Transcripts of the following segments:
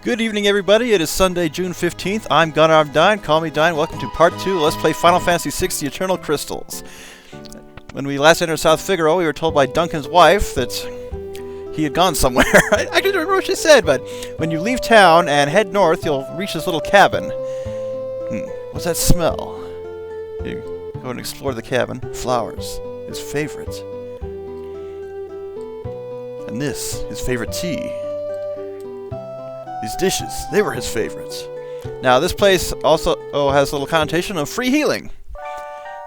Good evening, everybody. It is Sunday, June 15th. I'm Gunnar Dine. Call me Dine. Welcome to Part 2. Let's play Final Fantasy VI, The Eternal Crystals. When we last entered South Figaro, we were told by Duncan's wife that he had gone somewhere. I don't remember what she said, but when you leave town and head north, you'll reach this little cabin. What's that smell? You go and explore the cabin. Flowers. His favorite. And this, his favorite tea. These dishes, they were his favorites. Now, this place also has a little connotation of free healing.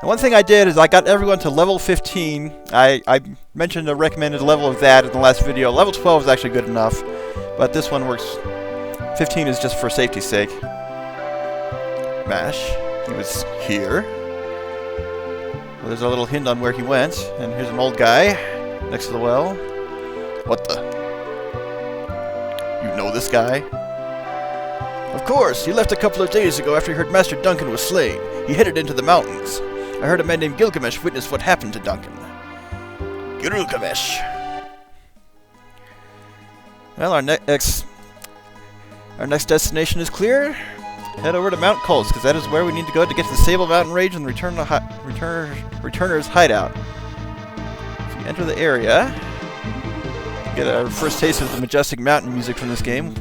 And one thing I did is I got everyone to level 15. I mentioned a recommended level of that in the last video. Level 12 is actually good enough, but this one works. 15 is just for safety's sake. Mash. He was here. Well, there's a little hint on where he went. And here's an old guy next to the well. What the? You know this guy? Of course, he left a couple of days ago after he heard Master Duncan was slain. He headed into the mountains. I heard a man named Gilgamesh witness what happened to Duncan. Gilgamesh. Well, our next destination is clear. Head over to Mount Kolts, because that is where we need to go to get to the Sable Mountain Range and return to Returner's hideout. If you enter the area, get our first taste of the majestic mountain music from this game.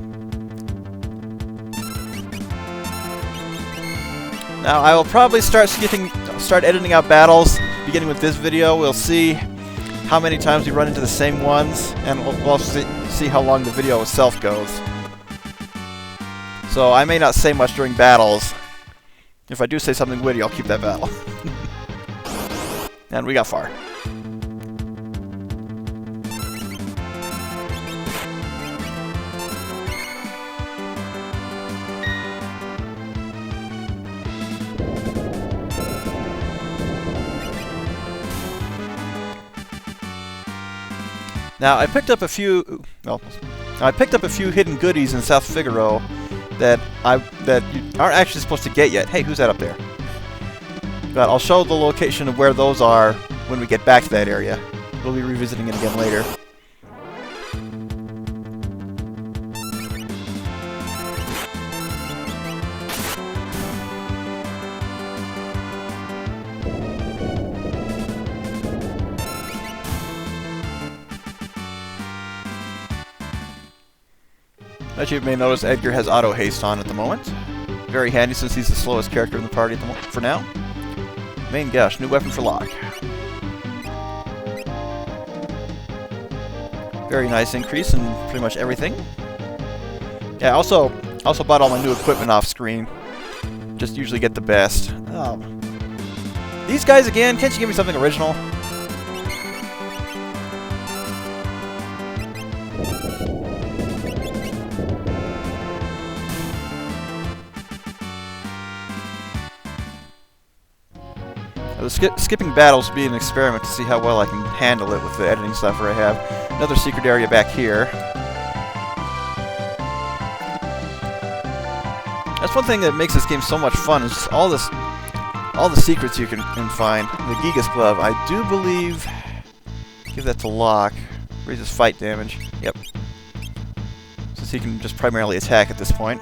Now, I will probably start editing out battles, beginning with this video. We'll see how many times we run into the same ones, and we'll also see how long the video itself goes. So I may not say much during battles. If I do say something witty, I'll keep that battle. And we got far. Now, I picked up a few hidden goodies in South Figaro that you aren't actually supposed to get yet. Hey, who's that up there? But I'll show the location of where those are when we get back to that area. We'll be revisiting it again later. As you may notice, Edgar has auto haste on at the moment. Very handy since he's the slowest character in the party for now. Main gush, new weapon for Locke. Very nice increase in pretty much everything. Yeah, also bought all my new equipment off screen. Just usually get the best. Oh. These guys again, can't you give me something original? Skipping battles will be an experiment to see how well I can handle it with the editing software I have. Another secret area back here. That's one thing that makes this game so much fun, is just all the secrets you can find. The Gigas Glove, I do believe... Give that to Locke. Raises fight damage. Yep. Since he can just primarily attack at this point.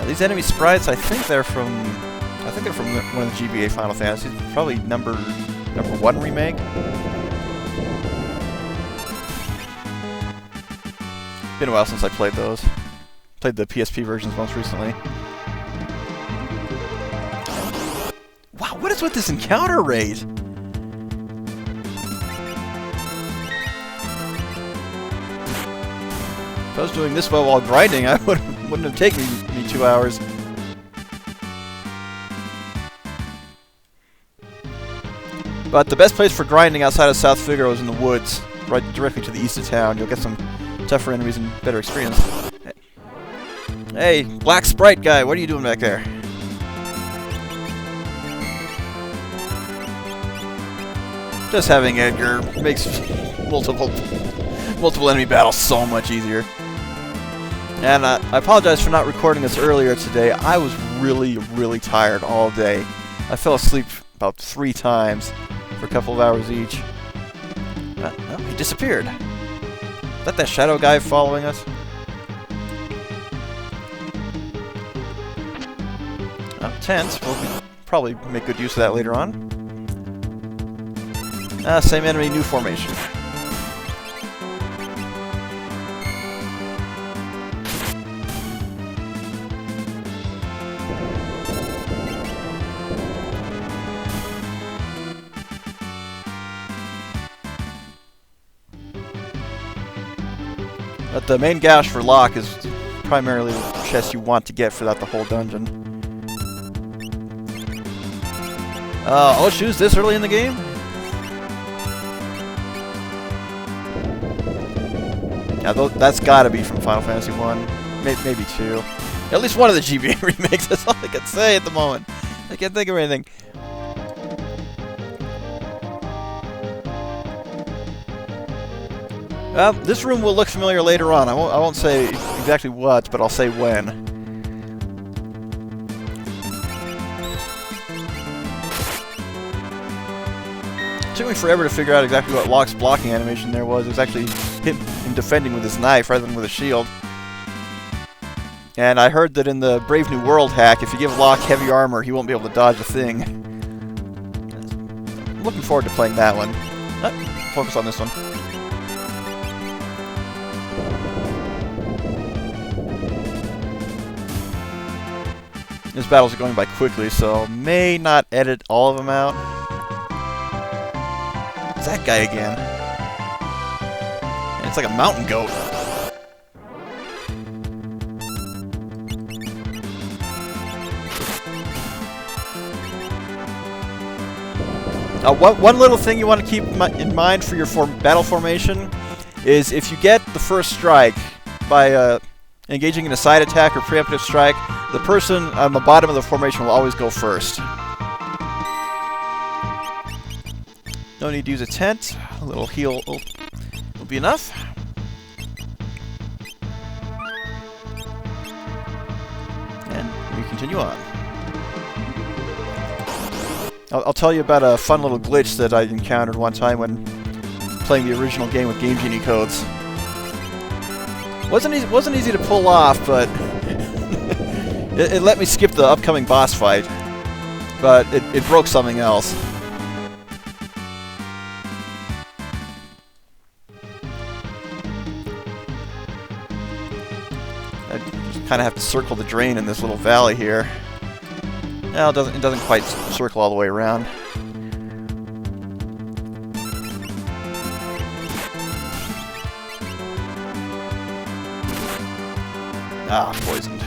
These enemy sprites, I think they're from one of the GBA Final Fantasies, probably number 1 remake. Been a while since I played those. Played the PSP versions most recently. Wow, what is with this encounter rate? If I was doing this well while grinding, I wouldn't have taken me 2 hours. But the best place for grinding outside of South Figaro is in the woods, right directly to the east of town. You'll get some tougher enemies and better experience. Hey, black sprite guy, what are you doing back there? Just having Edgar makes multiple enemy battles so much easier. And I apologize for not recording this earlier today. I was really tired all day. I fell asleep about 3 times. for a couple of hours each. Oh, he disappeared. Is that shadow guy following us? Oh, tent. We'll probably make good use of that later on. Same enemy, new formation. But the main gash for Locke is primarily the chest you want to get throughout the whole dungeon. Oh, shoes this early in the game? Yeah, that's gotta be from Final Fantasy 1. Maybe 2. At least one of the GBA remakes, that's all I can say at the moment. I can't think of anything. This room will look familiar later on. I won't say exactly what, but I'll say when. It took me forever to figure out exactly what Locke's blocking animation there was. It was actually him defending with his knife rather than with a shield. And I heard that in the Brave New World hack, if you give Locke heavy armor, he won't be able to dodge a thing. I'm looking forward to playing that one. Focus on this one. These battles are going by quickly, so may not edit all of them out. It's that guy again. And it's like a mountain goat. One little thing you want to keep in mind for your battle formation is if you get the first strike by engaging in a side attack or preemptive strike, the person on the bottom of the formation will always go first. No need to use a tent. A little heal will be enough. And we continue on. I'll tell you about a fun little glitch that I encountered one time when playing the original game with Game Genie codes. Wasn't easy to pull off, but it let me skip the upcoming boss fight. But it broke something else. I just kind of have to circle the drain in this little valley here. No, it doesn't quite circle all the way around. Ah, poisoned.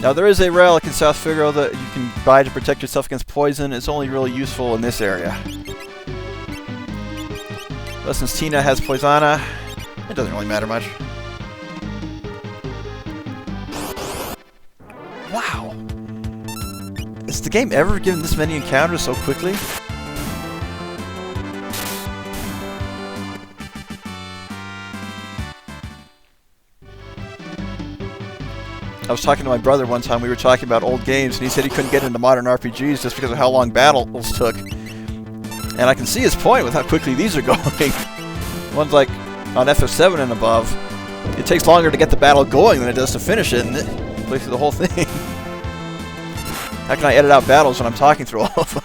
Now there is a relic in South Figaro that you can buy to protect yourself against poison. It's only really useful in this area. But since Tina has Poisana, it doesn't really matter much. Wow! Has the game ever given this many encounters so quickly? I was talking to my brother one time, we were talking about old games, and he said he couldn't get into modern RPGs just because of how long battles took. And I can see his point with how quickly these are going. One's like on FF7 and above, it takes longer to get the battle going than it does to finish it, and it plays through the whole thing. How can I edit out battles when I'm talking through all of them?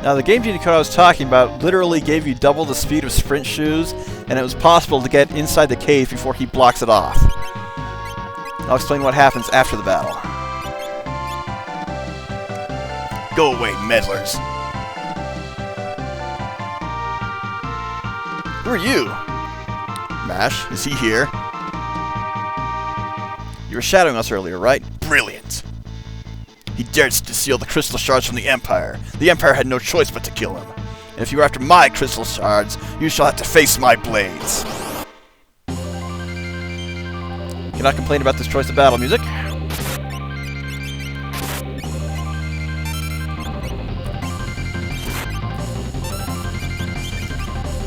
Now, the Game Genie code I was talking about literally gave you double the speed of sprint shoes, and it was possible to get inside the cave before he blocks it off. I'll explain what happens after the battle. Go away, meddlers. Who are you? Mash, is he here? You were shadowing us earlier, right? Brilliant. He dared to steal the crystal shards from the Empire. The Empire had no choice but to kill him. And if you are after my crystal shards, you shall have to face my blades. Cannot complain about this choice of battle music.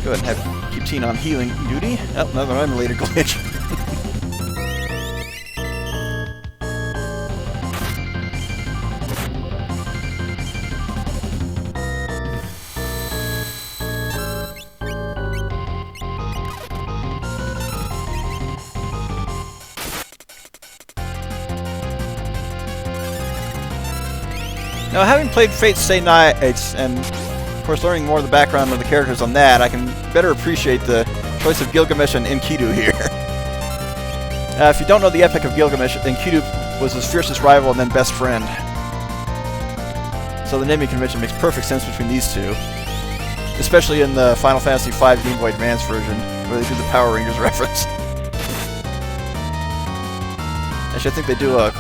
Go ahead and keep Teen on healing duty. Oh, another emulator glitch. Now, having played Fate's Stay Nights and of course, learning more of the background of the characters on that, I can better appreciate the choice of Gilgamesh and Enkidu here. If you don't know the epic of Gilgamesh, Enkidu was his fiercest rival and then best friend. So the naming convention makes perfect sense between these two. Especially in the Final Fantasy V Game Boy Advance version, where they do the Power Rangers reference. Actually, I think they do a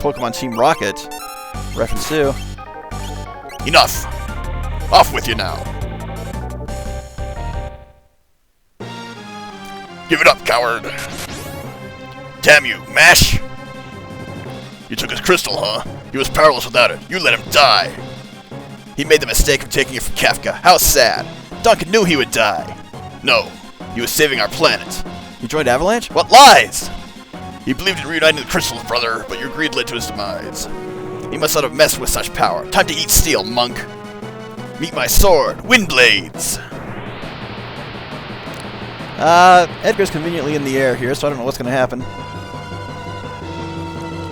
Pokemon Team Rocket reference too. Enough! Off with you now! Give it up, coward! Damn you, Mash! You took his crystal, huh? He was powerless without it. You let him die! He made the mistake of taking it from Kafka. How sad! Duncan knew he would die! No, he was saving our planet. He joined Avalanche? What lies! He believed in reuniting the crystals, brother, but your greed led to his demise. He must not have messed with such power. Time to eat steel, monk! Meet my sword, Windblades! Edgar's conveniently in the air here, so I don't know what's going to happen.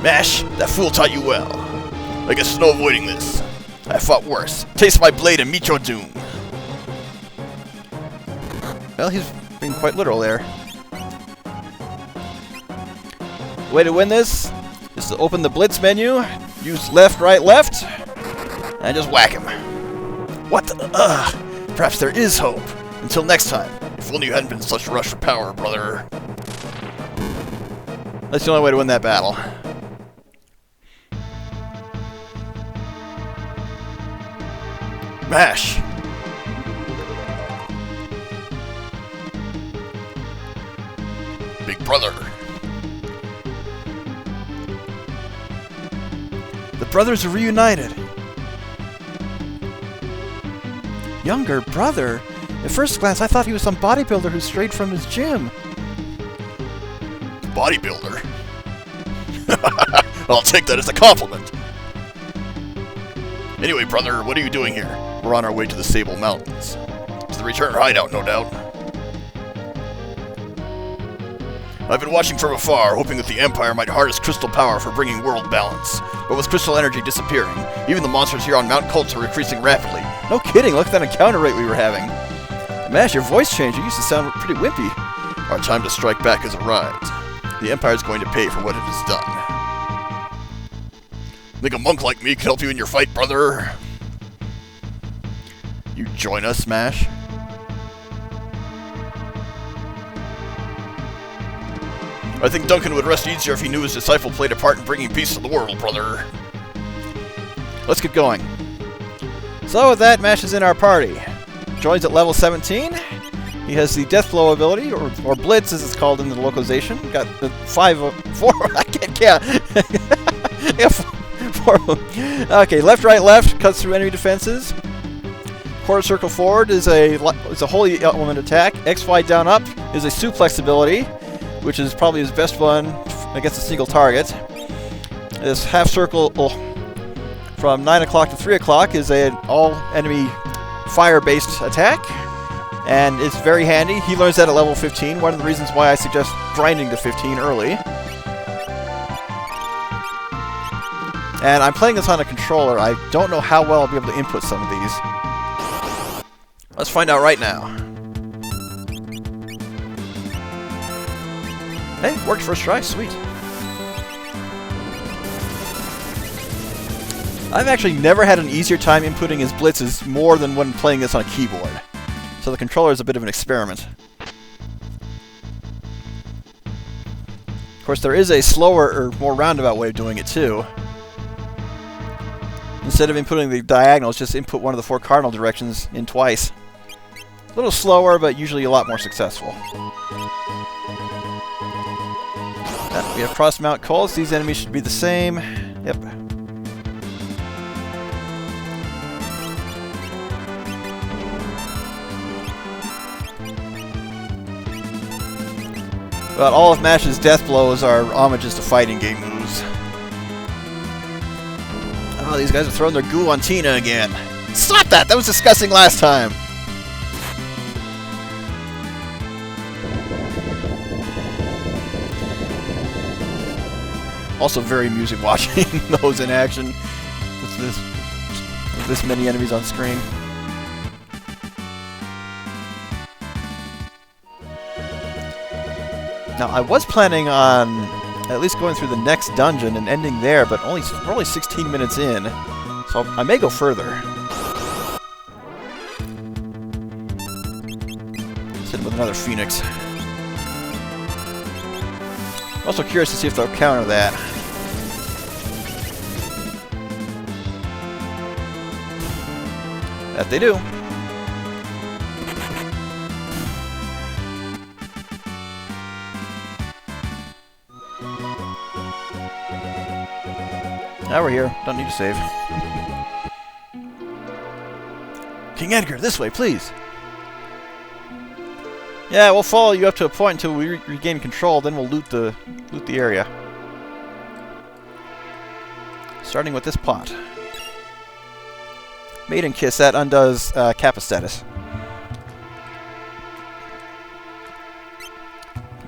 Mash, that fool taught you well. I guess there's no avoiding this. I fought worse. Taste my blade and meet your doom. Well, he's being quite literal there. The way to win this is to open the Blitz menu, use left, right, left, and just whack him. What the? Perhaps there is hope. Until next time. If only you hadn't been such a rush for power, brother. That's the only way to win that battle. Mash! Big brother. The brothers are reunited. Younger brother? At first glance, I thought he was some bodybuilder who strayed from his gym. Bodybuilder? I'll take that as a compliment. Anyway, brother, what are you doing here? We're on our way to the Sable Mountains. To the return hideout, no doubt. I've been watching from afar, hoping that the Empire might harness crystal power for bringing world balance. But with crystal energy disappearing, even the monsters here on Mount Kolts are increasing rapidly. No kidding, look at that encounter rate we were having. Mash, your voice changed. You used to sound pretty wimpy. Our time to strike back has arrived. The Empire's going to pay for what it has done. Think a monk like me could help you in your fight, brother? You join us, Mash? I think Duncan would rest easier if he knew his disciple played a part in bringing peace to the world, brother. Let's get going. So with that, Mash is in our party. Joins at level 17. He has the Death Blow ability, or Blitz as it's called in the localization. Got the 4, I can't count. Yeah, 4. Okay, left, right, left, cuts through enemy defenses. Quarter circle forward is a holy element attack. XY down up is a suplex ability, which is probably his best one against a single target. This half circle from 9 o'clock to 3 o'clock is an all-enemy fire-based attack, and it's very handy. He learns that at level 15, one of the reasons why I suggest grinding to 15 early. And I'm playing this on a controller. I don't know how well I'll be able to input some of these. Let's find out right now. Hey, worked first try, sweet. I've actually never had an easier time inputting his blitzes more than when playing this on a keyboard. So the controller is a bit of an experiment. Of course, there is a slower or more roundabout way of doing it too. Instead of inputting the diagonals, just input one of the 4 cardinal directions in twice. A little slower, but usually a lot more successful. We have cross-mount Kolts. These enemies should be the same. Yep. But all of Mash's death blows are homages to fighting game moves. Oh, these guys are throwing their goo on Tina again. Stop that! That was disgusting last time! Also very amusing watching those in action with this many enemies on screen. Now, I was planning on at least going through the next dungeon and ending there, but we're only 16 minutes in, so I may go further. Let's hit him with another Phoenix. I'm also curious to see if they'll counter that. That they do. Now we're here. Don't need to save. King Edgar, this way, please. Yeah, we'll follow you up to a point until we regain control. Then we'll loot the area. Starting with this pot. Maiden Kiss, that undoes Kappa status.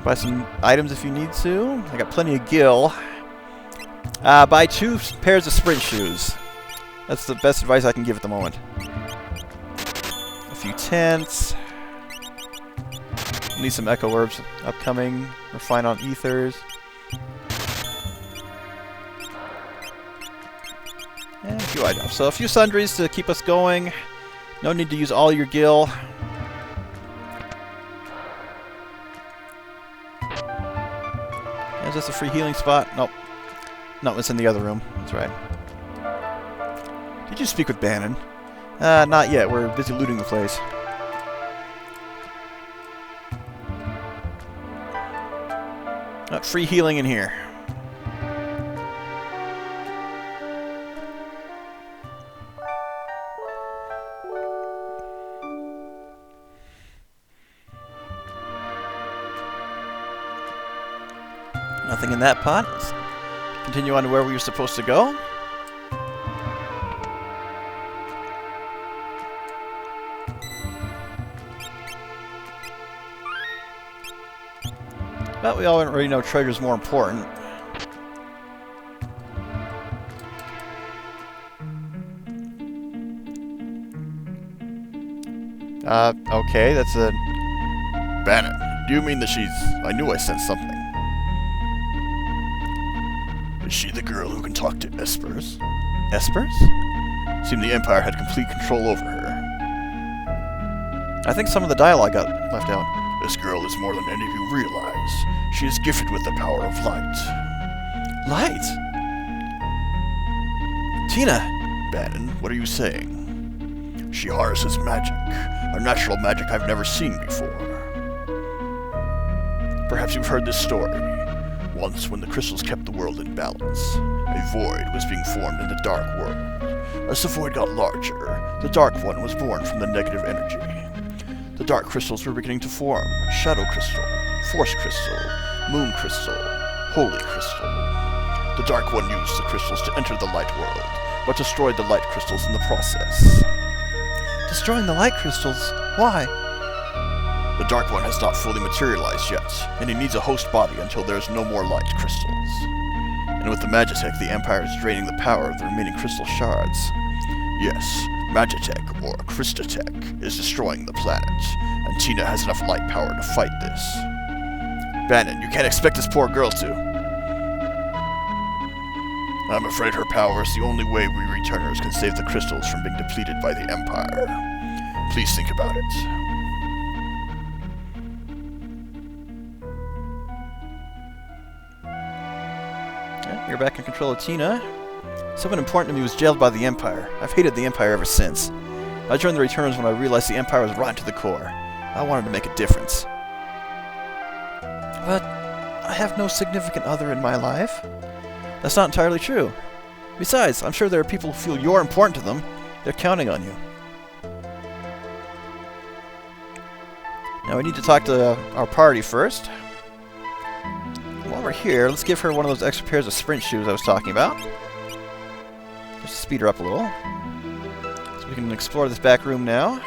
Buy some items if you need to. I got plenty of gil. Buy 2 pairs of sprint shoes. That's the best advice I can give at the moment. A few tents. Need some echo herbs upcoming. Refine on ethers. And a few items. So a few sundries to keep us going. No need to use all your gil. Is this a free healing spot? Nope. No, it's in the other room. That's right. Did you speak with Bannon? Not yet. We're busy looting the place. Not free healing in here. Nothing in that pot. Let's continue on to where we were supposed to go. But we already know treasure's more important. Okay, that's a... Bannon, do you mean that she's... I knew I sensed something. Is she the girl who can talk to espers? Espers? Seemed the Empire had complete control over her. I think some of the dialogue got left out. This girl is more than any of you realize. She is gifted with the power of light. Light? Tina! Bannon, what are you saying? She harnesses magic. A natural magic I've never seen before. Perhaps you've heard this story. Once, when the crystals kept the world in balance, a void was being formed in the dark world. As the void got larger, the Dark One was born from the negative energy. The dark crystals were beginning to form. Shadow Crystal, Force Crystal, Moon Crystal, Holy Crystal. The Dark One used the crystals to enter the light world, but destroyed the light crystals in the process. Destroying the light crystals? Why? The Dark One has not fully materialized yet, and he needs a host body until there is no more light crystals. And with the Magitech, the Empire is draining the power of the remaining crystal shards. Yes, Magitech, or Christatech, is destroying the planet, and Tina has enough light power to fight this. Bannon, you can't expect this poor girl to. I'm afraid her power is the only way we returners can save the crystals from being depleted by the Empire. Please think about it. You're back in control of Tina. Someone important to me was jailed by the Empire. I've hated the Empire ever since. I joined the Returners when I realized the Empire was rotten to the core. I wanted to make a difference. But I have no significant other in my life. That's not entirely true. Besides, I'm sure there are people who feel you're important to them. They're counting on you. Now we need to talk to our party first. While we're here, let's give her one of those extra pairs of sprint shoes I was talking about. Just to speed her up a little. So we can explore this back room now.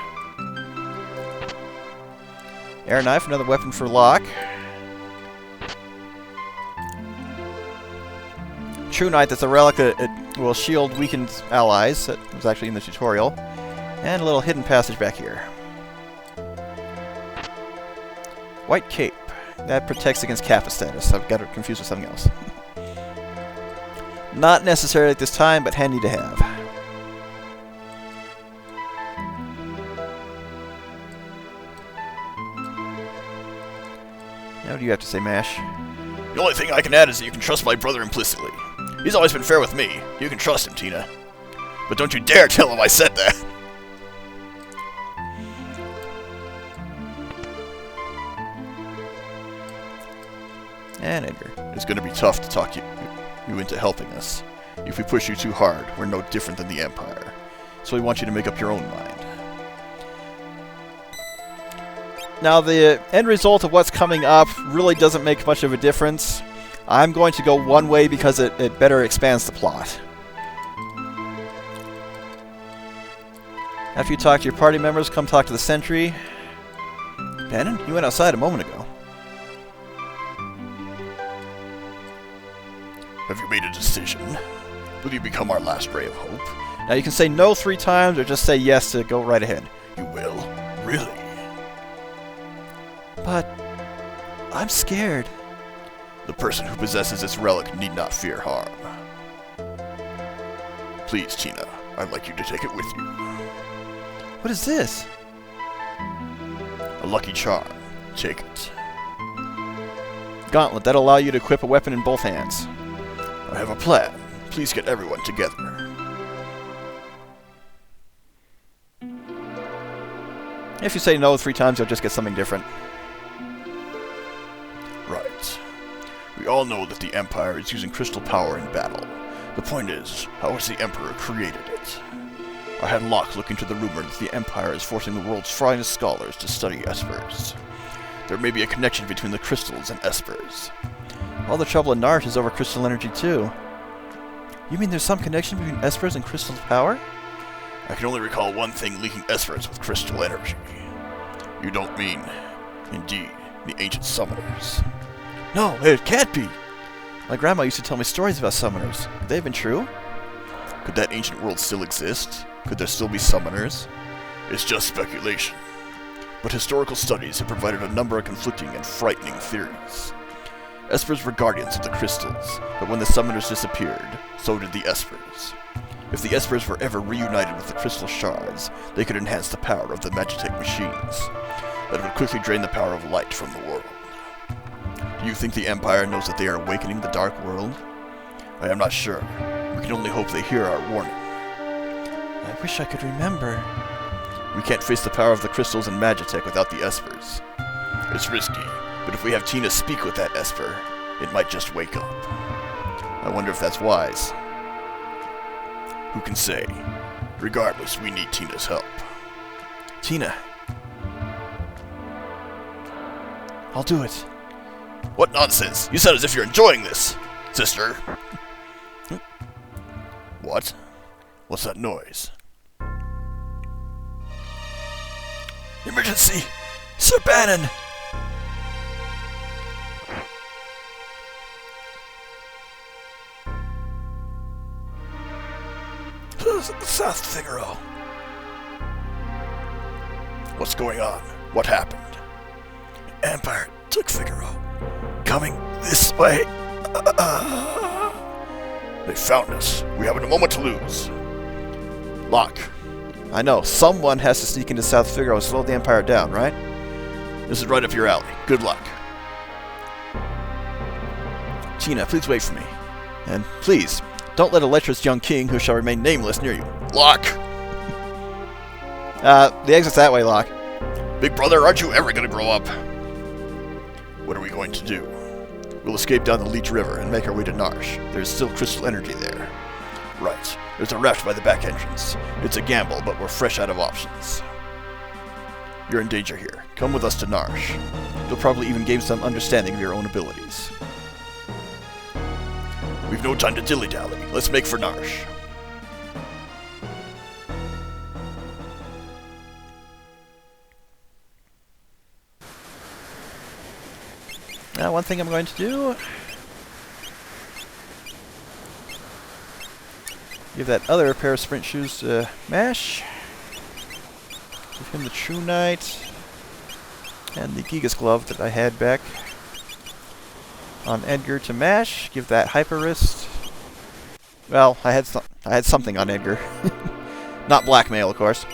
Air knife, another weapon for Locke. True Knight, that's a relic that will shield weakened allies. That was actually in the tutorial. And a little hidden passage back here. White cape. That protects against Kappa status. I've got it confused with something else. Not necessary at this time, but handy to have. Now what do you have to say, Mash? The only thing I can add is that you can trust my brother implicitly. He's always been fair with me. You can trust him, Tina. But don't you dare tell him I said that! And Edgar. It's gonna be tough to talk you into helping us. If we push you too hard, we're no different than the Empire. So we want you to make up your own mind. Now, the end result of what's coming up really doesn't make much of a difference. I'm going to go one way because it better expands the plot. After you talk to your party members, come talk to the sentry. Bannon, you went outside a moment ago. Have you made a decision? Will you become our last ray of hope? Now you can say no 3 times or just say yes to go right ahead. You will? Really? But I'm scared. The person who possesses this relic need not fear harm. Please, Tina, I'd like you to take it with you. What is this? A lucky charm. Take it. Gauntlet. That'll allow you to equip a weapon in both hands. I have a plan. Please get everyone together. If you say no 3 times, you'll just get something different. Right. We all know that the Empire is using crystal power in battle. The point is, how has the Emperor created it? I had Locke look into the rumor that the Empire is forcing the world's finest scholars to study espers. There may be a connection between the crystals and espers. All the trouble in Nart is over crystal energy, too. You mean there's some connection between espers and crystal power? I can only recall one thing leaking espers with crystal energy. You don't mean, indeed, the ancient summoners? No, it can't be! My grandma used to tell me stories about summoners. Could they have been true? Could that ancient world still exist? Could there still be summoners? It's just speculation. But historical studies have provided a number of conflicting and frightening theories. Espers were guardians of the crystals, but when the summoners disappeared, so did the espers. If the espers were ever reunited with the crystal shards, they could enhance the power of the Magitech machines. That would quickly drain the power of light from the world. Do you think the Empire knows that they are awakening the Dark World? I am not sure. We can only hope they hear our warning. I wish I could remember. We can't face the power of the crystals and Magitech without the espers. It's risky, but if we have Tina speak with that esper, it might just wake up. I wonder if that's wise. Who can say? Regardless, we need Tina's help. Tina. I'll do it. What nonsense! You sound as if you're enjoying this, sister. What? What's that noise? Emergency! Sir Bannon! South Figaro. What's going on? What happened? Empire took Figaro. Coming this way. They found us. We haven't a moment to lose. Locke. I know. Someone has to sneak into South Figaro and slow the Empire down, right? This is right up your alley. Good luck. Tina, please wait for me. And please, Don't let a lecherous young king who shall remain nameless near you. Locke! The exit's that way, Locke. Big brother, aren't you ever gonna grow up? What are we going to do? We'll escape down the Lete River and make our way to Narsh. There's still crystal energy there. Right. There's a raft by the back entrance. It's a gamble, but we're fresh out of options. You're in danger here. Come with us to Narsh. You'll probably even gain some understanding of your own abilities. We've no time to dilly-dally. Let's make for Narsh. Now, one thing I'm going to do... give that other pair of sprint shoes to Mash. Give him the True Knight. And the Gigas glove that I had back on Edgar to Mash. Give that Hyper Wrist. Well, I had something on Edgar. Not blackmail, of course.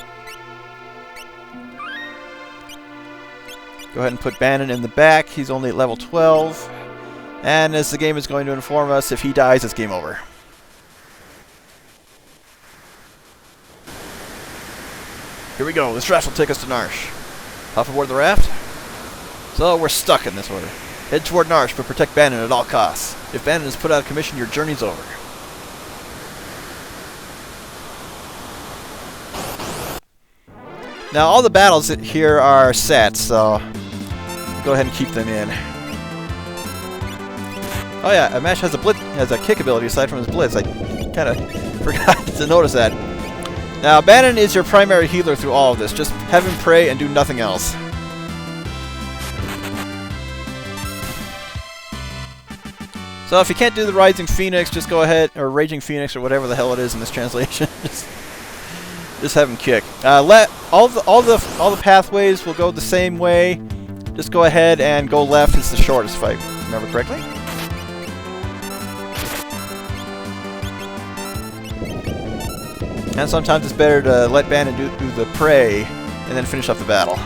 Go ahead and put Bannon in the back. He's only at level 12. And as the game is going to inform us, if he dies, it's game over. Here we go. This raft will take us to Narsh. Hop aboard the raft. So we're stuck in this order. Head toward Narsh, but protect Bannon at all costs. If Bannon is put out of commission, your journey's over. Now, all the battles here are set, so go ahead and keep them in. Oh yeah, Mash has a kick ability aside from his blitz. I kind of forgot to notice that. Now, Bannon is your primary healer through all of this. Just have him pray and do nothing else. So if you can't do the Rising Phoenix, just go ahead, or Raging Phoenix, or whatever the hell it is in this translation. just have him kick. Let all the pathways will go the same way. Just go ahead and go left. It's the shortest, if I remember correctly. And sometimes it's better to let Bannon do the prey and then finish up the battle.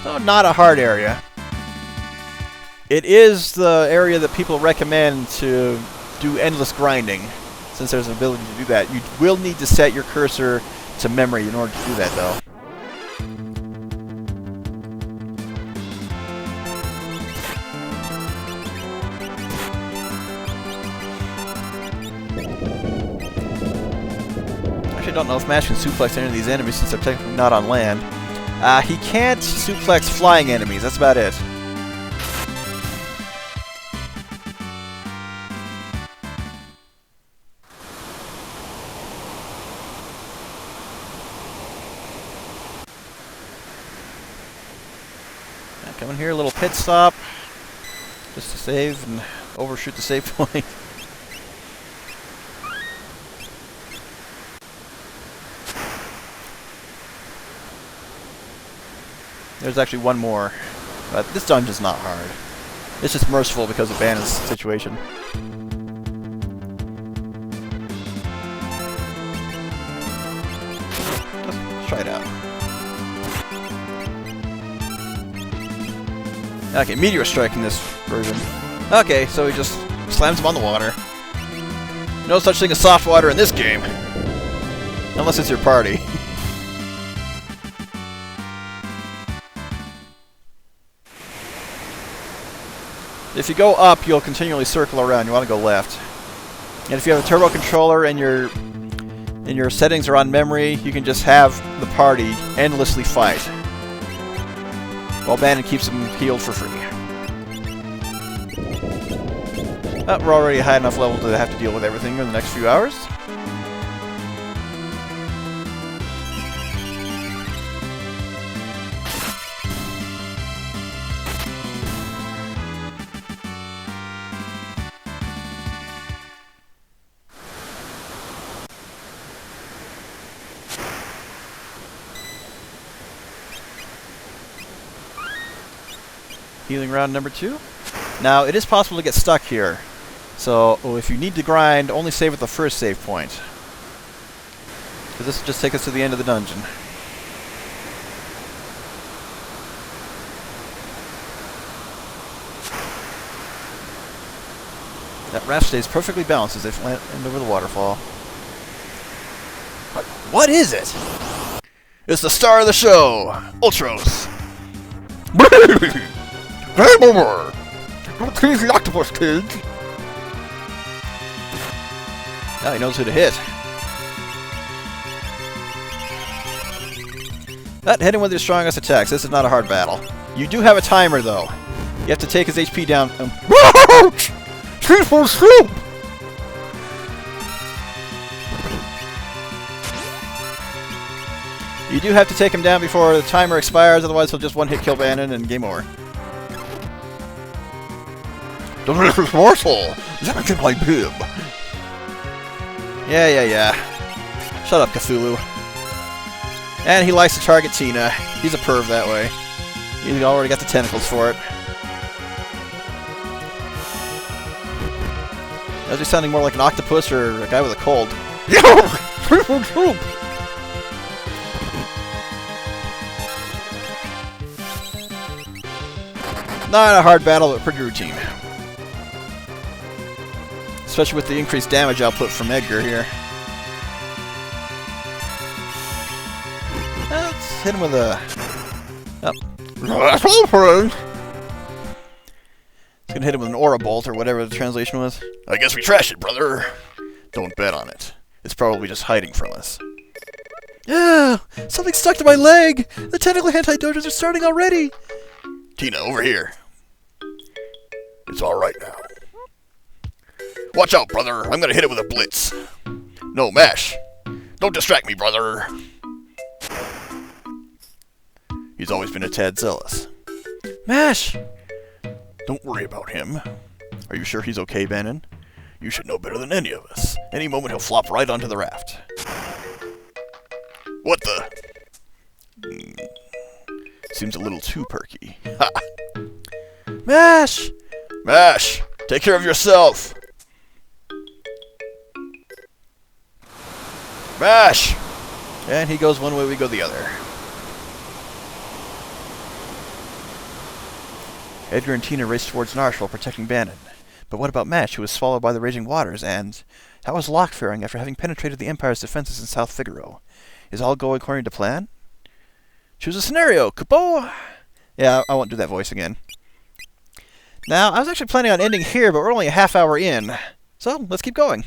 So, not a hard area. It is the area that people recommend to do endless grinding, since there's an ability to do that. You will need to set your cursor to memory in order to do that, though. I don't know if Mash can suplex any of these enemies since they're technically not on land. He can't suplex flying enemies, that's about it. Now come in here, a little pit stop. Just to save and overshoot the save point. There's actually one more, but this dungeon's not hard. It's just merciful because of Bannon's situation. Let's try it out. Okay, Meteor Strike in this version. Okay, so he just slams him on the water. No such thing as soft water in this game. Unless it's your party. If you go up, you'll continually circle around. You want to go left. And if you have a turbo controller and your settings are on memory, you can just have the party endlessly fight, while Bannon keeps them healed for free. We're already a high enough level to have to deal with everything in the next few hours. Healing round number 2. Now, it is possible to get stuck here. So, if you need to grind, only save at the first save point. Because this will just take us to the end of the dungeon. That raft stays perfectly balanced as they land over the waterfall. What is it? It's the star of the show, Ultros. Game over! Don't tease the octopus, kids! Now he knows who to hit. Hit him with your strongest attacks. This is not a hard battle. You do have a timer, though. You have to take his HP down. Triple sloop! You do have to take him down before the timer expires, otherwise he'll just one-hit kill Bannon and game over. Delicious morsel! That's in my bib. Yeah. Shut up, Cthulhu. And he likes to target Tina. He's a perv that way. He's already got the tentacles for it. Is he sounding more like an octopus or a guy with a cold? Triple sloop! Not a hard battle, but pretty routine. Especially with the increased damage output from Edgar here. Let's hit him with a... Oh. That's all, friends! It's gonna hit him with an aura bolt, or whatever the translation was. I guess we trash it, brother. Don't bet on it. It's probably just hiding from us. Yeah! Something stuck to my leg! The tentacle anti-dojos are starting already! Tina, over here. It's all right now. Watch out, brother. I'm gonna hit it with a blitz. No, Mash. Don't distract me, brother. He's always been a tad zealous. Mash! Don't worry about him. Are you sure he's okay, Bannon? You should know better than any of us. Any moment he'll flop right onto the raft. What the? Seems a little too perky. Ha! Mash! Mash! Take care of yourself! Mash! And he goes one way, we go the other. Edgar and Tina race towards Narsh while protecting Bannon. But what about Mash, who was swallowed by the raging waters? And how is Locke faring after having penetrated the Empire's defenses in South Figaro? Is all going according to plan? Choose a scenario, Kupo! Yeah, I won't do that voice again. Now, I was actually planning on ending here, but we're only a half hour in. So, let's keep going.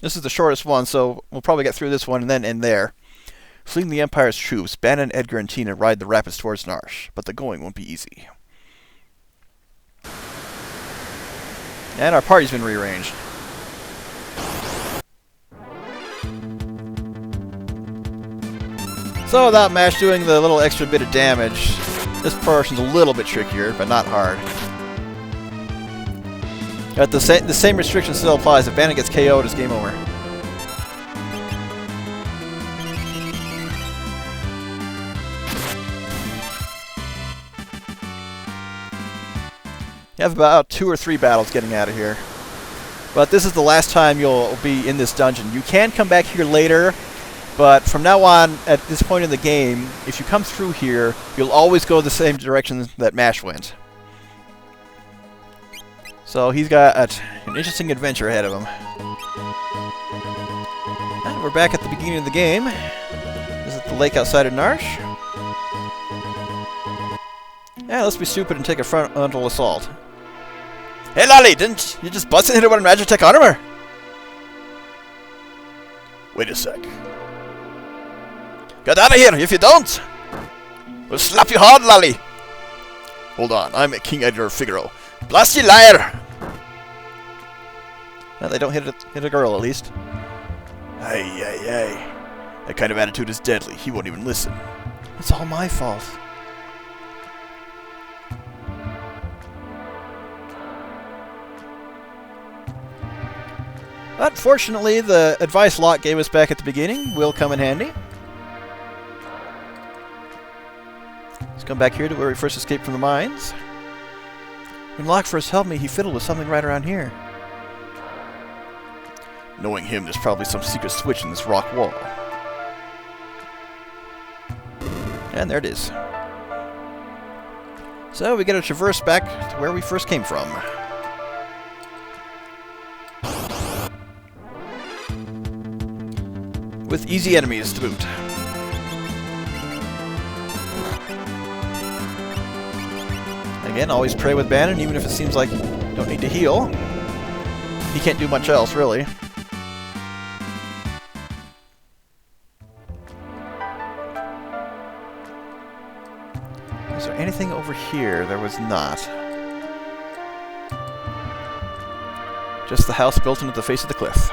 This is the shortest one, so we'll probably get through this one and then end there. Fleeing the Empire's troops, Bannon, Edgar, and Tina ride the rapids towards Narsh, but the going won't be easy. And our party's been rearranged. So without Mash doing the little extra bit of damage, this portion's a little bit trickier, but not hard. But the same restriction still applies. If Bannon gets KO'd, it's game over. You have about 2 or 3 battles getting out of here. But this is the last time you'll be in this dungeon. You can come back here later, but from now on, at this point in the game, if you come through here, you'll always go the same direction that Mash went. So he's got an interesting adventure ahead of him. And we're back at the beginning of the game. This is the lake outside of Narsh. Yeah, let's be stupid and take a frontal assault. Hey, Lolly, didn't you just bust into one Magitech armor? Wait a sec. Get out of here if you don't! We'll slap you hard, Lolly! Hold on, I'm King Edgar of Figaro. Blast you, liar! Well, they don't hit a girl, at least. Hey. That kind of attitude is deadly. He won't even listen. It's all my fault. But fortunately, the advice Locke gave us back at the beginning will come in handy. Let's come back here to where we first escaped from the mines. When Locke first helped me, he fiddled with something right around here. Knowing him, there's probably some secret switch in this rock wall. And there it is. So we get to traverse back to where we first came from. With easy enemies to boot. Again, always pray with Bannon, even if it seems like you don't need to heal. He can't do much else, really. Is there anything over here? There was not. Just the house built into the face of the cliff.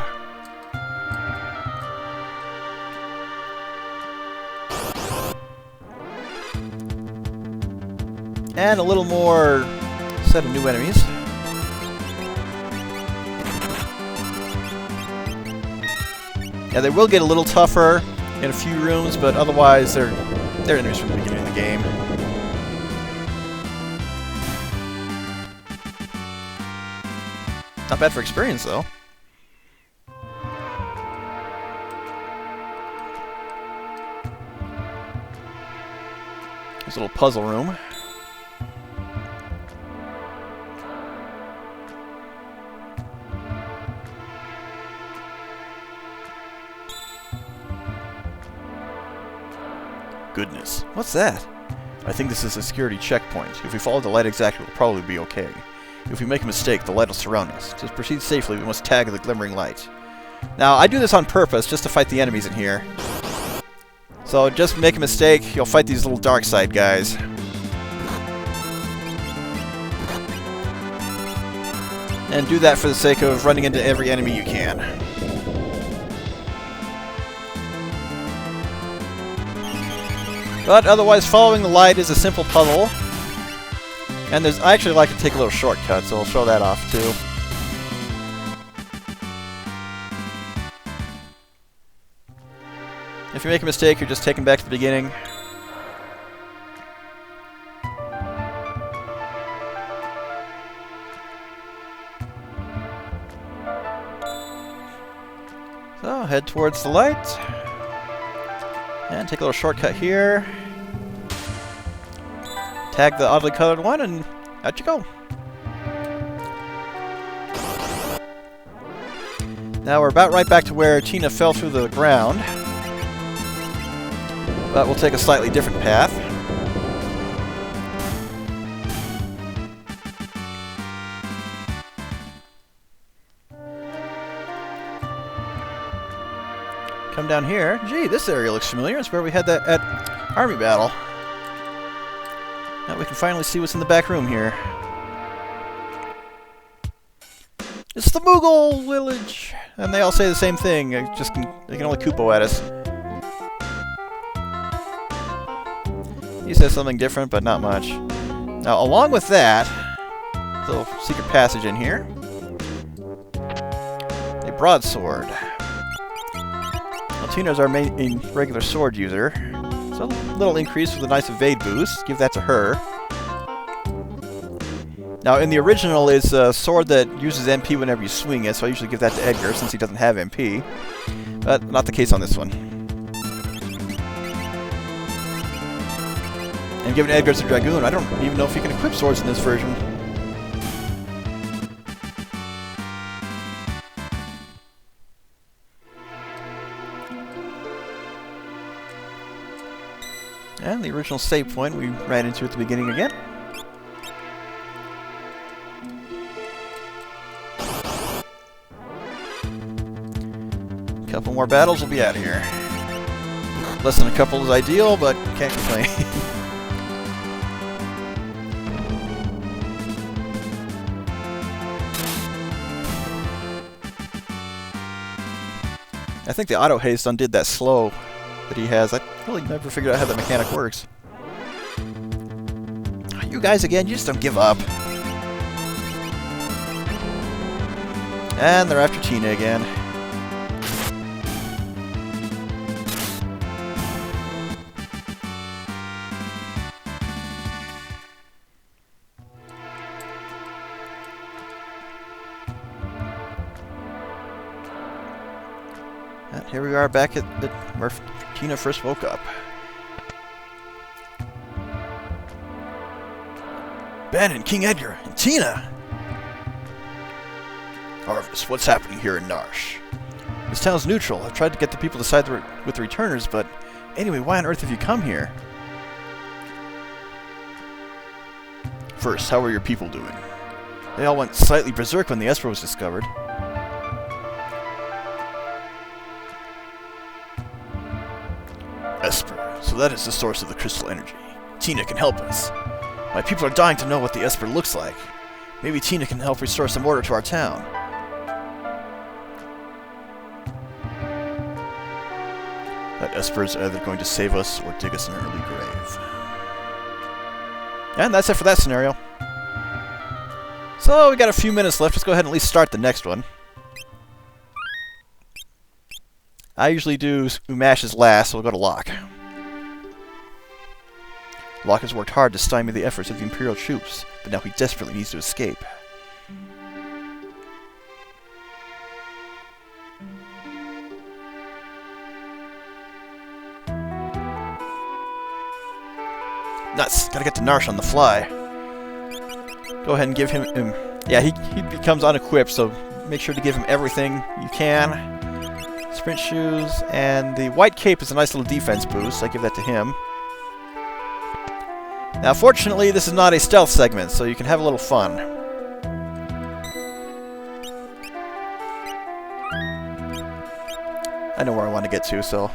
And a little more set of new enemies. Yeah, they will get a little tougher in a few rooms, but otherwise they're enemies from the beginning of the game. Not bad for experience, though. There's a little puzzle room. Goodness. What's that? I think this is a security checkpoint. If we follow the light exactly, we'll probably be okay. If we make a mistake, the light will surround us. To proceed safely, we must tag the glimmering light. Now, I do this on purpose, just to fight the enemies in here. So, just make a mistake, you'll fight these little dark side guys. And do that for the sake of running into every enemy you can. But otherwise, following the light is a simple puzzle. And I actually like to take a little shortcut, so I'll show that off too. If you make a mistake, you're just taken back to the beginning. So, head towards the light. And take a little shortcut here. Tag the oddly colored one, and out you go. Now we're about right back to where Tina fell through the ground. But we'll take a slightly different path. Come down here. Gee, this area looks familiar. It's where we had that army battle. Now we can finally see what's in the back room here. It's the Moogle village! And they all say the same thing. They can only Kupo at us. He says something different, but not much. Now, along with that, a little secret passage in here. A broadsword. Well, Tina's our main regular sword user. So a little increase with a nice evade boost. Give that to her. Now, in the original is a sword that uses MP whenever you swing it, so I usually give that to Edgar since he doesn't have MP. But not the case on this one. And given Edgar's a Dragoon, I don't even know if he can equip swords in this version. And the original save point we ran into at the beginning again. A couple more battles, we'll be out of here. Less than a couple is ideal, but can't complain. I think the auto haste undid that slow that he has. I really never figured out how that mechanic works. You guys again, you just don't give up. And they're after Tina again. And here we are back at where Tina first woke up. Bannon, King Edgar, and Tina! Harvest, what's happening here in Narsh? This town's neutral. I've tried to get the people to side with the returners, but anyway, why on earth have you come here? First, how are your people doing? They all went slightly berserk when the Esper was discovered. Esper. So that is the source of the crystal energy. Tina can help us. My people are dying to know what the Esper looks like. Maybe Tina can help restore some order to our town. That Esper is either going to save us or dig us an early grave. And that's it for that scenario. So we got a few minutes left. Let's go ahead and at least start the next one. I usually do Umash's last, so we'll go to Locke. Locke has worked hard to stymie the efforts of the Imperial troops, but now he desperately needs to escape. Nuts! Gotta get to Narsh on the fly. Go ahead and give him... yeah, he becomes unequipped, so make sure to give him everything you can. Sprint shoes, and the white cape is a nice little defense boost, so I give that to him. Now, fortunately, this is not a stealth segment, so you can have a little fun. I know where I want to get to, so...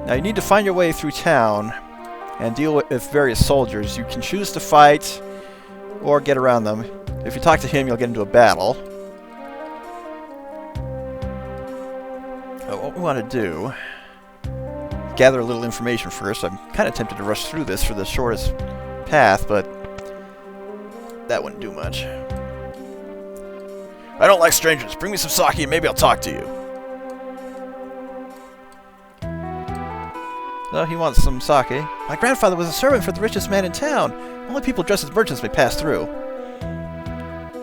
Now, you need to find your way through town and deal with various soldiers. You can choose to fight or get around them. If you talk to him, you'll get into a battle. What we want to do... gather a little information first. I'm kind of tempted to rush through this for the shortest path, but that wouldn't do much. I don't like strangers. Bring me some sake and maybe I'll talk to you. So he wants some sake. My grandfather was a servant for the richest man in town. Only people dressed as merchants may pass through.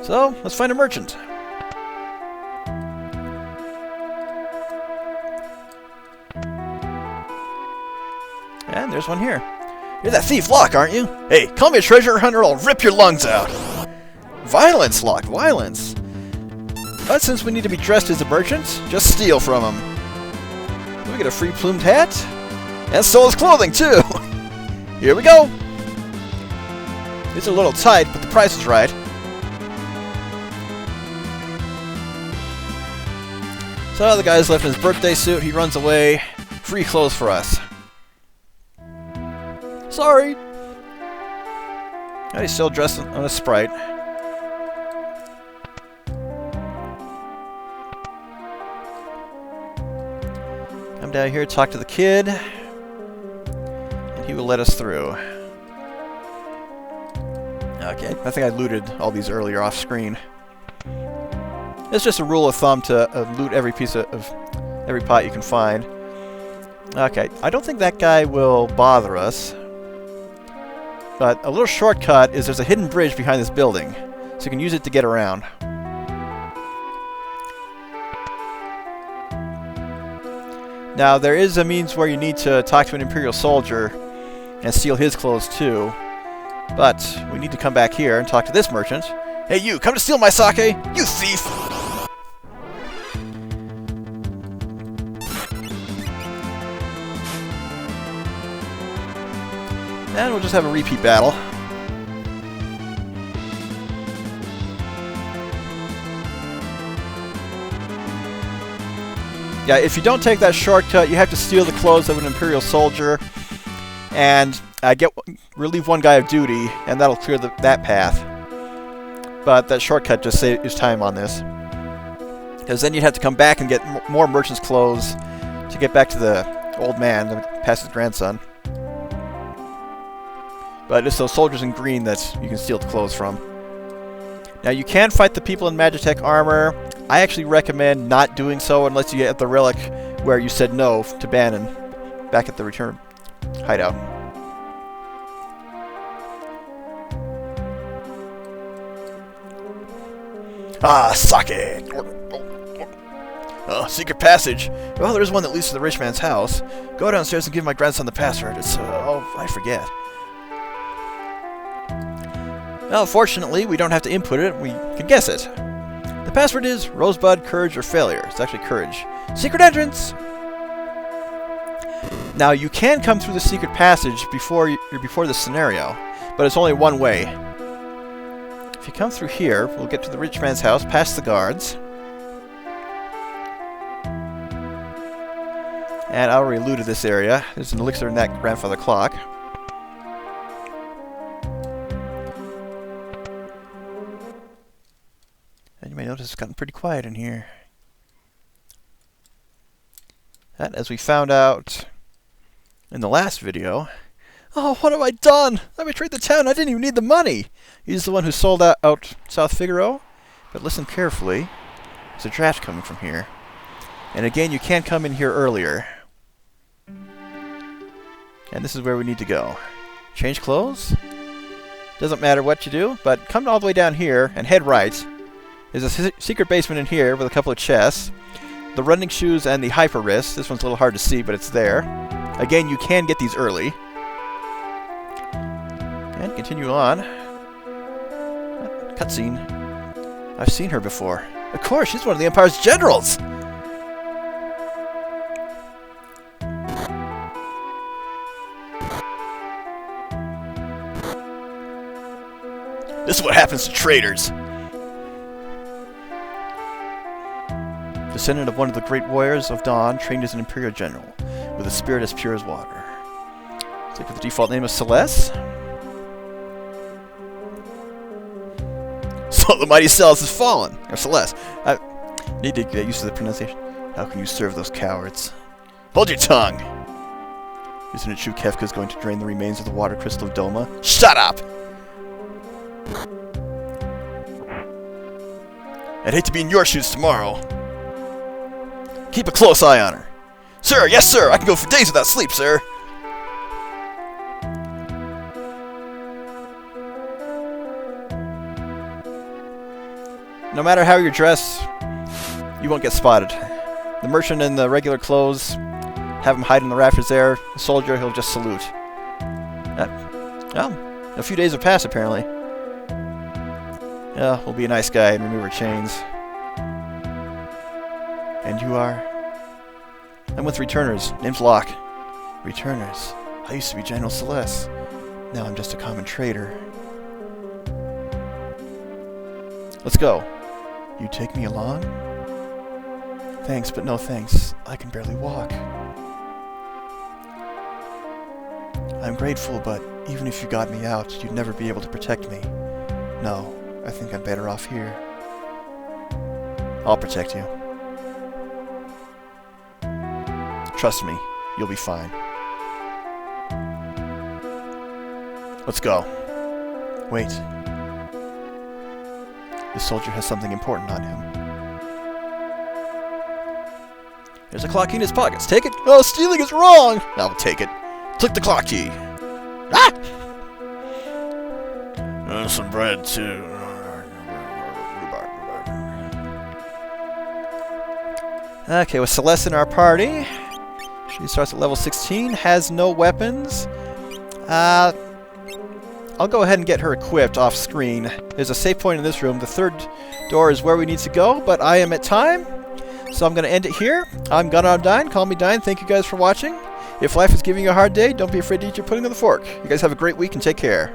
So, let's find a merchant. And there's one here. You're that thief Locke, aren't you? Hey, call me a treasure hunter or I'll rip your lungs out. Violence, Locke, violence. But since we need to be dressed as a merchant, just steal from him. Do we get a free plumed hat? And so is clothing, too. Here we go. It's a little tight, but the price is right. So the guy's left in his birthday suit. He runs away. Free clothes for us. Sorry. And he's still dressed on a sprite. Come down here, talk to the kid, and he will let us through. Okay, I think I looted all these earlier off screen. It's just a rule of thumb to loot every piece of every pot you can find. Okay, I don't think that guy will bother us. But a little shortcut is there's a hidden bridge behind this building, so you can use it to get around. Now, there is a means where you need to talk to an Imperial soldier and steal his clothes too. But we need to come back here and talk to this merchant. Hey you, come to steal my sake, you thief! And we'll just have a repeat battle. Yeah, if you don't take that shortcut, you have to steal the clothes of an Imperial soldier and relieve one guy of duty, and that'll clear that path. But that shortcut just saves time on this. Because then you'd have to come back and get more merchant's clothes to get back to the old man, past his grandson. But it's those soldiers in green that you can steal the clothes from. Now you can fight the people in Magitech armor. I actually recommend not doing so unless you get the relic where you said no to Bannon back at the return hideout. Ah, sake! Secret passage. Well, there's one that leads to the rich man's house. Go downstairs and give my grandson the password. It's, I forget. Well, fortunately, we don't have to input it. We can guess it. The password is Rosebud, Courage, or Failure. It's actually Courage. Secret entrance! Now, you can come through the secret passage before this scenario, but it's only one way. If you come through here, we'll get to the rich man's house, past the guards. And I already looted this area. There's an elixir in that grandfather clock. And you may notice it's gotten pretty quiet in here. And as we found out in the last video, oh, what have I done? I betrayed the town. I didn't even need the money. He's the one who sold out South Figaro. But listen carefully. There's a draft coming from here. And again, you can't come in here earlier. And this is where we need to go. Change clothes. Doesn't matter what you do, but come all the way down here and head right. There's a secret basement in here with a couple of chests. The running shoes and the hyper wrist. This one's a little hard to see, but it's there. Again, you can get these early. And continue on. Cutscene. I've seen her before. Of course, she's one of the Empire's generals! This is what happens to traitors. Descendant of one of the great warriors of Dawn, trained as an Imperial general, with a spirit as pure as water. Stick with the default name of Celes. So the mighty Celes has fallen. Or Celeste. I need to get used to the pronunciation. How can you serve those cowards? Hold your tongue. Isn't it true Kefka's going to drain the remains of the water crystal of Doma? Shut up! I'd hate to be in your shoes tomorrow. Keep a close eye on her. Sir, yes sir, I can go for days without sleep, sir. No matter how you're dressed, you won't get spotted. The merchant in the regular clothes, have him hide in the rafters there. The soldier, he'll just salute. Well, a few days have passed apparently. Yeah, we'll be a nice guy and remove our chains. And you are? I'm with Returners. Name's Locke. Returners? I used to be General Celes. Now I'm just a common trader. Let's go. You take me along? Thanks, but no thanks. I can barely walk. I'm grateful, but even if you got me out, you'd never be able to protect me. No, I think I'm better off here. I'll protect you. Trust me, you'll be fine. Let's go. Wait. This soldier has something important on him. There's a clock key in his pockets. Take it. Oh, stealing is wrong! I'll take it. Click the clock key. Ah! Some bread too. Okay, with Celeste in our party. She starts at level 16, has no weapons. I'll go ahead and get her equipped off screen. There's a save point in this room. The third door is where we need to go, but I am at time. So I'm going to end it here. I'm Gunnar Dine. Call me Dine. Thank you guys for watching. If life is giving you a hard day, don't be afraid to eat your pudding on the fork. You guys have a great week and take care.